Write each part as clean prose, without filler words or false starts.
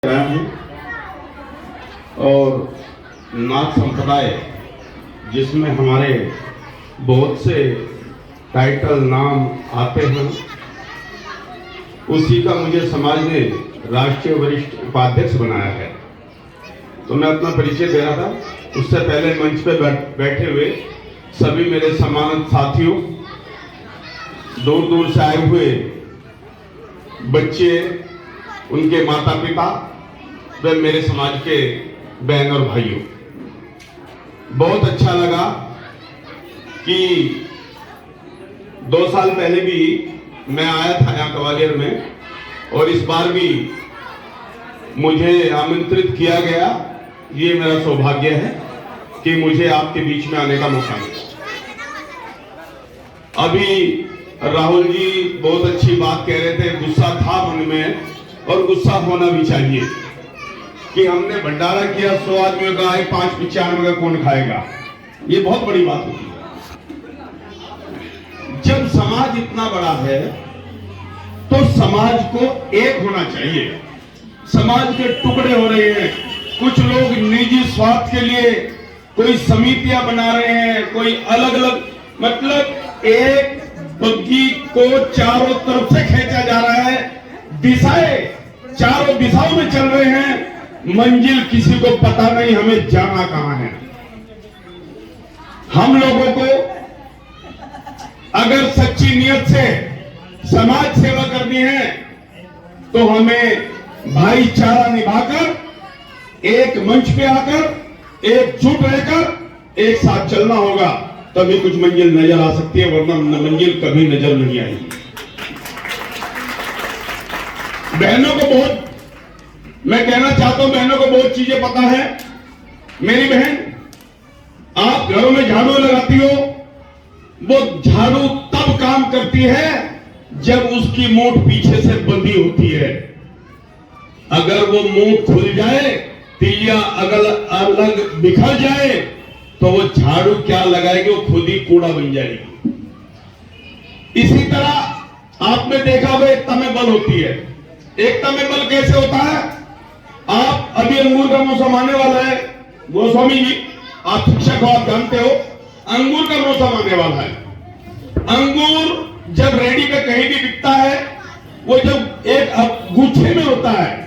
है और नाथ संप्रदाय जिसमें हमारे बहुत से टाइटल नाम आते हैं, उसी का मुझे समाज ने राष्ट्रीय वरिष्ठ उपाध्यक्ष बनाया है। तो मैं अपना परिचय दे रहा था, उससे पहले मंच पे बैठे हुए सभी मेरे सम्मानित साथियों, दूर दूर से आए हुए बच्चे, उनके माता पिता व मेरे समाज के बहन और भाइयों, बहुत अच्छा लगा कि 2 साल पहले भी मैं आया था यहाँ ग्वालियर में और इस बार भी मुझे आमंत्रित किया गया। ये मेरा सौभाग्य है कि मुझे आपके बीच में आने का मौका मिला। अभी राहुल जी बहुत अच्छी बात कह रहे थे, गुस्सा था मन में और गुस्सा होना भी चाहिए कि हमने भंडारा किया 100 आदमियों का, 595 का कौन खाएगा। ये बहुत बड़ी बात होती है। जब समाज इतना बड़ा है तो समाज को एक होना चाहिए। समाज के टुकड़े हो रहे हैं, कुछ लोग निजी स्वार्थ के लिए कोई समितियां बना रहे हैं, कोई अलग अलग, मतलब एक बग्गी को चारों तरफ से खींचा जा रहा है, दिशाएं चारों दिशाओं में चल रहे हैं, मंजिल किसी को पता नहीं हमें जाना कहां है। हम लोगों को अगर सच्ची नियत से समाज सेवा करनी है तो हमें भाईचारा निभाकर एक मंच पे आकर एकजुट रहकर एक साथ चलना होगा, तभी कुछ मंजिल नजर आ सकती है, वरना मंजिल कभी नजर नहीं आएगी। बहनों को बहुत मैं कहना चाहता हूं, बहनों को बहुत चीजें पता है। मेरी बहन, आप घरों में झाड़ू लगाती हो, वो झाड़ू तब काम करती है जब उसकी मूठ पीछे से बंधी होती है। अगर वो मूठ खुल जाए, तिलिया अगल अलग बिखर जाए, तो वो झाड़ू क्या लगाएगी, वो खुद ही कूड़ा बन जाएगी। इसी तरह आपने देखा होगा एकता में बल होती है। एकता में बल कैसे होता है? आप अभी अंगूर का मौसम आने वाला है, गोस्वामी जी आप शिक्षक हो, आप जानते हो अंगूर का मौसम आने वाला है। अंगूर जब रेडी पे कहीं भी बिकता है, वो जब एक गुच्छे में होता है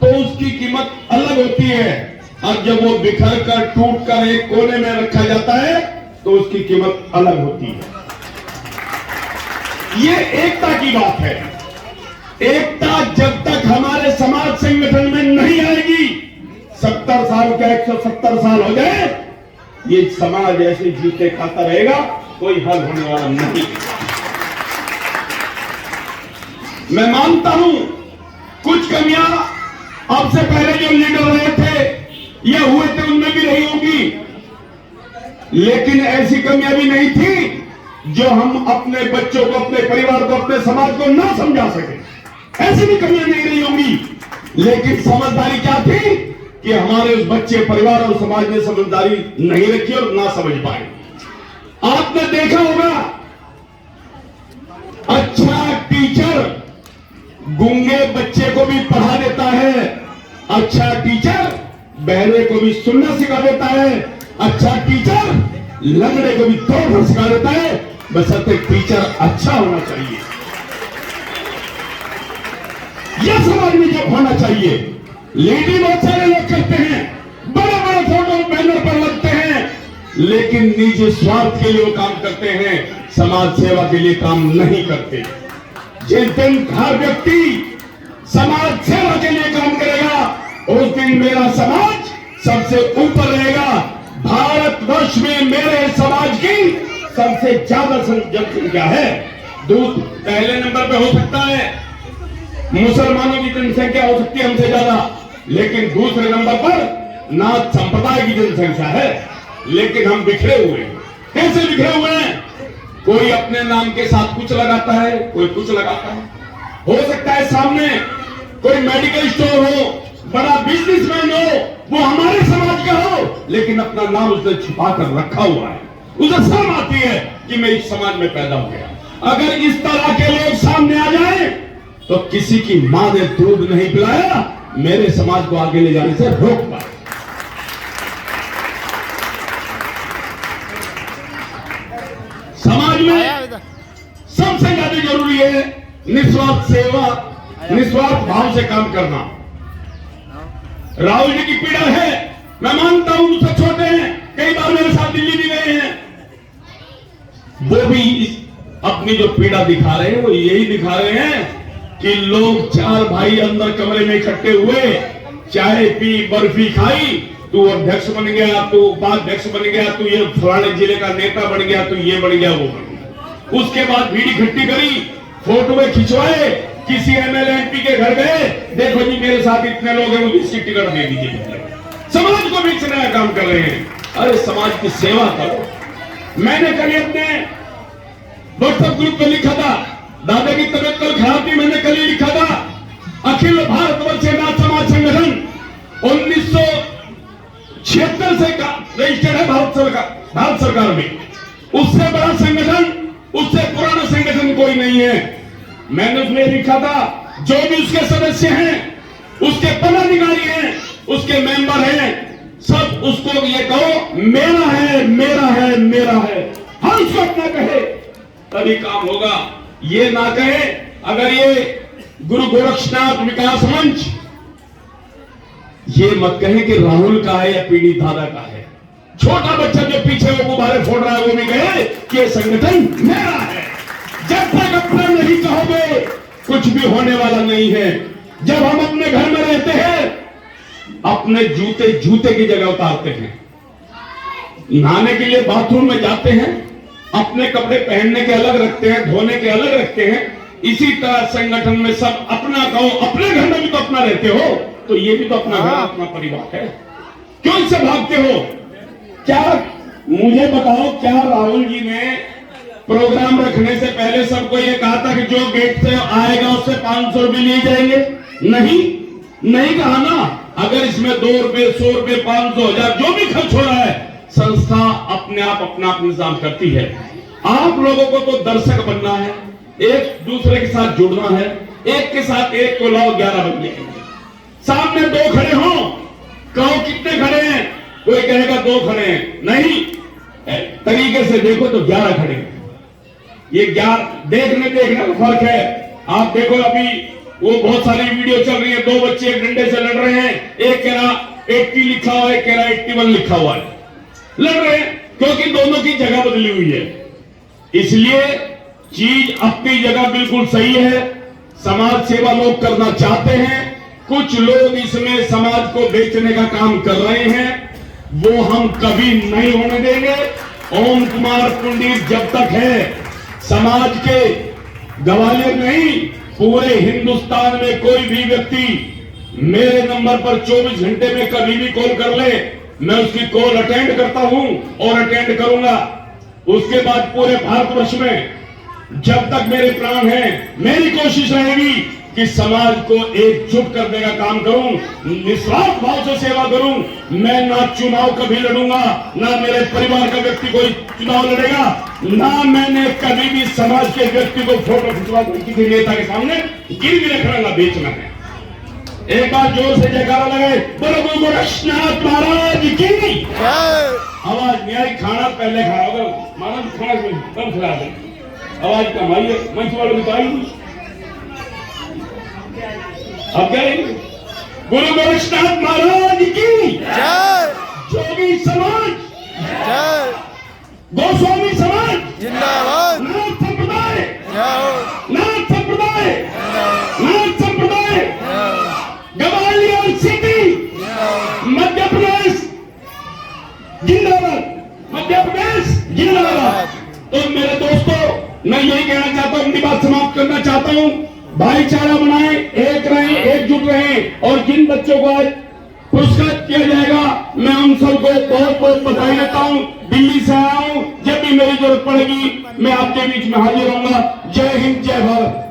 तो उसकी कीमत अलग होती है, और जब वो बिखर कर टूट कर एक कोने में रखा जाता है तो उसकी कीमत अलग होती है। ये एकता की बात है। एकता जब तक हमारे समाज संगठन में नहीं आएगी, 70 साल का 170 साल हो जाए, ये समाज ऐसे जीते खाता रहेगा, कोई हल होने वाला नहीं। मैं मानता हूं कुछ कमियां आपसे पहले जो लीडर रहे थे या हुए थे उनमें भी रही होंगी, लेकिन ऐसी कमियां भी नहीं थी जो हम अपने बच्चों को, अपने परिवार को, अपने समाज को ना समझा सके। ऐसी भी कमियां नहीं रही होंगी, लेकिन समझदारी क्या थी कि हमारे उस बच्चे, परिवार और समाज ने समझदारी नहीं रखी और ना समझ पाए। आपने देखा होगा, अच्छा टीचर गूंगे बच्चे को भी पढ़ा देता है, अच्छा टीचर बहरे को भी सुनना सिखा देता है, अच्छा टीचर लंगड़े को भी दौड़ सिखा देता है, बशर्ते टीचर अच्छा होना चाहिए। यह समाज में जब होना चाहिए। लेडी बहुत सारे लोग करते हैं, बड़े बड़े फोटो बैनर पर लगते हैं, लेकिन निजी स्वार्थ के लिए वो काम करते हैं, समाज सेवा के लिए काम नहीं करते। जिस दिन हर व्यक्ति समाज सेवा के लिए काम करेगा, उस दिन मेरा समाज सबसे ऊपर रहेगा। भारतवर्ष में मेरे समाज की सबसे ज्यादा जनसंख्या है। पहले नंबर पे हो सकता है मुसलमानों की जनसंख्या, हो सकती है हमसे ज्यादा, लेकिन दूसरे नंबर पर नाथ संप्रदाय की जनसंख्या है। लेकिन हम बिखरे हुए हैं। कैसे बिखरे हुए हैं? कोई अपने नाम के साथ कुछ लगाता है, कोई कुछ लगाता है। हो सकता है सामने कोई मेडिकल स्टोर हो, बड़ा बिजनेसमैन हो, वो हमारे समाज का हो, लेकिन अपना नाम उसने छिपा कर रखा हुआ है। उसे शर्म आती है कि मैं इस समाज में पैदा हो गया। अगर इस तरह के लोग सामने आ जाए तो किसी की मां ने दूध नहीं पिलाया, मेरे समाज को आगे ले जाने से रोक पाए। समाज में सबसे ज्यादा जरूरी है निस्वार्थ सेवा, निस्वार्थ भाव से काम करना। राहुल जी की पीड़ा है, मैं मानता हूं मुझसे छोटे हैं, कई बार मेरे साथ दिल्ली भी गए हैं, वो भी अपनी जो पीड़ा दिखा रहे हैं वो यही दिखा रहे हैं कि लोग चार भाई अंदर कमरे में इकट्ठे हुए, चाय पी, बर्फी खाई, तू अध्यक्ष बन गया, तू उपाध्यक्ष बन गया, तू ये फलाने जिले का नेता बन गया, तू ये बन गया, वो बन गया। उसके बाद भीड़ इकट्ठी करी, फोटो खिंचवाए, किसी एमएलए एमपी के घर गए, देखो जी मेरे साथ इतने लोग हैं, मुझे इसकी टिकट दे दीजिए। समाज को बेचने का काम कर रहे हैं। अरे समाज की सेवा करो। मैंने कल अपने व्हाट्सएप ग्रुप पे लिखा था, दादा की तबीयत कल खराब थी, मैंने कल ही लिखा था, अखिल भारतवर्ष नाथ समाज संगठन 1976 से रजिस्टर्ड है भारत सरकार में। उससे बड़ा संगठन, उससे पुराना संगठन कोई नहीं है। मैंने उसमें लिखा था, जो भी उसके सदस्य हैं, उसके पदाधिकारी हैं, उसके मेंबर हैं, सब उसको ये कहो मेरा है, मेरा है, मेरा है। हम उसको अपना कहे तभी काम होगा। ये ना कहे, अगर ये गुरु गोरक्षनाथ विकास मंच ये मत कहे कि राहुल का है या पीड़ित दादा का है। छोटा बच्चा जो पीछे वो गुब्बारे फोड़ रहा है वो भी कहे कि ये संगठन मेरा है। जब तक अपना नहीं कहोगे कुछ भी होने वाला नहीं है। जब हम अपने घर में रहते हैं, अपने जूते जूते की जगह उतारते हैं, नहाने के लिए बाथरूम में जाते हैं, अपने कपड़े पहनने के अलग रखते हैं, धोने के अलग रखते हैं। इसी तरह संगठन में सब अपना कहो। अपने घर में भी तो अपना रहते हो, तो ये भी तो अपना घर, अपना परिवार है। क्यों इससे भागते हो? क्या मुझे बताओ, क्या राहुल जी ने प्रोग्राम रखने से पहले सबको ये कहा था कि जो गेट से आएगा उससे 500 रुपए लिए जाएंगे? नहीं कहा ना। अगर इसमें 2 रुपए, 100 रुपए, 500, 1000 जो भी खर्च हो रहा है, संस्था अपने आप अपना इंतजाम करती है। आप लोगों को तो दर्शक बनना है, एक दूसरे के साथ जुड़ना है। एक के साथ एक को लाओ, 11 बन जाएंगे। सामने 2 खड़े हो, कहो कितने खड़े हैं? कोई कहेगा 2 खड़े हैं। नहीं, तरीके से देखो तो 11 खड़े हैं। ये 11 देखने का फर्क है। आप देखो अभी वो बहुत सारी वीडियो चल रही है, 2 बच्चे एक डंडे से लड़ रहे हैं, एक कह रहा 80 लिखा हुआ है, एक कह रहा 81 लिखा हुआ है। लड़ रहे हैं क्योंकि दोनों की जगह बदली हुई है। इसलिए चीज अपनी जगह बिल्कुल सही है। समाज सेवा लोग करना चाहते हैं, कुछ लोग इसमें समाज को बेचने का काम कर रहे हैं, वो हम कभी नहीं होने देंगे। ओम कुमार पंडित जब तक है, समाज के ग्वालियर नहीं पूरे हिंदुस्तान में कोई भी व्यक्ति मेरे नंबर पर 24 घंटे में कभी भी कॉल कर ले, मैं उसकी कॉल अटेंड करता हूं और अटेंड करूंगा। उसके बाद पूरे भारतवर्ष में जब तक मेरे प्राण हैं, मेरी कोशिश रहेगी कि समाज को एकजुट करने का काम करूं, निस्वार्थ भाव से सेवा करूं। मैं ना चुनाव कभी लड़ूंगा, ना मेरे परिवार का व्यक्ति कोई चुनाव लड़ेगा, ना मैंने कभी भी समाज के व्यक्ति को फोटो खिंचवा किसी नेता के सामने गिरवी रखना बेचना है। एक बार जोर से जयकारा लगाए, बोलो गुरु गोरक्षनाथ महाराज की। आवाज नहीं आई, खाना पहले खाना होगा, महाराज खाना कम खिला दे, आवाज कम आई है, मंच वालों की तो आई नहीं। अब क्या है? गुरु गोरक्षनाथ महाराज की जय। जोगी समाज जय। गोस्वामी समाज जिंदाबाद। नाथ संप्रदाय नाथ संप्रदाय नाथ संप्रदाय ग्वालियर सिटी मध्य प्रदेश जिंदाबाद। मध्य प्रदेश जिंदाबाद। तो मेरे दोस्तों, मैं यही कहना चाहता हूं, अपनी बात समाप्त करना चाहता हूं। भाईचारा बनाए, एक रहें, एकजुट रहें। और जिन बच्चों को आज पुरस्कृत किया जाएगा, मैं उन सबको बहुत बहुत बधाई देता हूं। दिल्ली से आया हूं, जब भी मेरी जरूरत पड़ेगी मैं आपके बीच में हाजिर रहूंगा। जय हिंद, जय भारत।